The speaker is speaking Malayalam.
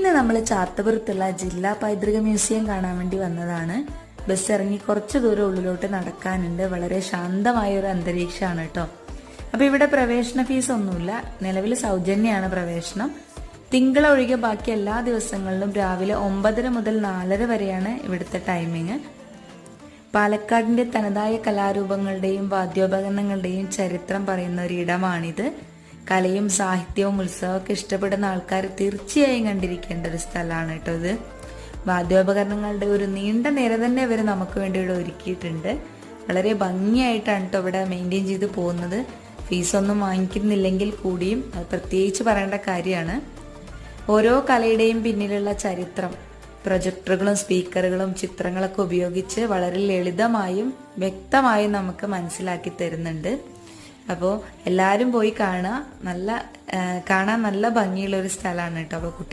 ഇന്ന് നമ്മൾ ചാത്തപുരത്തുള്ള ജില്ലാ പൈതൃക മ്യൂസിയം കാണാൻ വേണ്ടി വന്നതാണ്. ബസ് ഇറങ്ങി കുറച്ച് ദൂരം ഉള്ളിലോട്ട് നടക്കാനുണ്ട്. വളരെ ശാന്തമായ ഒരു അന്തരീക്ഷമാണ് കേട്ടോ. അപ്പൊ ഇവിടെ പ്രവേശന ഫീസ് ഒന്നുമില്ല, നിലവിൽ സൗജന്യമാണ് പ്രവേശനം. തിങ്കൾ ഒഴികെ ബാക്കി എല്ലാ ദിവസങ്ങളിലും രാവിലെ 9:30 മുതൽ 4:30 വരെയാണ് ഇവിടുത്തെ ടൈമിങ്. പാലക്കാടിന്റെ തനതായ കലാരൂപങ്ങളുടെയും വാദ്യോപകരണങ്ങളുടെയും ചരിത്രം പറയുന്ന ഒരു ഇടമാണിത്. കലയും സാഹിത്യവും ഉത്സവമൊക്കെ ഇഷ്ടപ്പെടുന്ന ആൾക്കാർ തീർച്ചയായും കണ്ടിരിക്കേണ്ട ഒരു സ്ഥലമാണ് കേട്ടോ ഇത്. വാദ്യോപകരണങ്ങളുടെ ഒരു നീണ്ട നിര തന്നെ ഇവർ നമുക്ക് വേണ്ടി ഇവിടെ ഒരുക്കിയിട്ടുണ്ട്. വളരെ ഭംഗിയായിട്ടാണ് കേട്ടോ ഇവിടെ മെയിൻറ്റെയിൻ ചെയ്ത് പോകുന്നത്. ഫീസൊന്നും വാങ്ങിക്കുന്നില്ലെങ്കിൽ കൂടിയും അത് പ്രത്യേകിച്ച് പറയേണ്ട കാര്യമാണ്. ഓരോ കലയുടെയും പിന്നിലുള്ള ചരിത്രം പ്രൊജക്ടറുകളും സ്പീക്കറുകളും ചിത്രങ്ങളൊക്കെ ഉപയോഗിച്ച് വളരെ ലളിതമായും വ്യക്തമായും നമുക്ക് മനസ്സിലാക്കി തരുന്നുണ്ട്. അപ്പോൾ എല്ലാവരും പോയി കാണാൻ നല്ല ഭംഗിയുള്ള ഒരു സ്ഥലമാണ് കേട്ടോ. അപ്പോൾ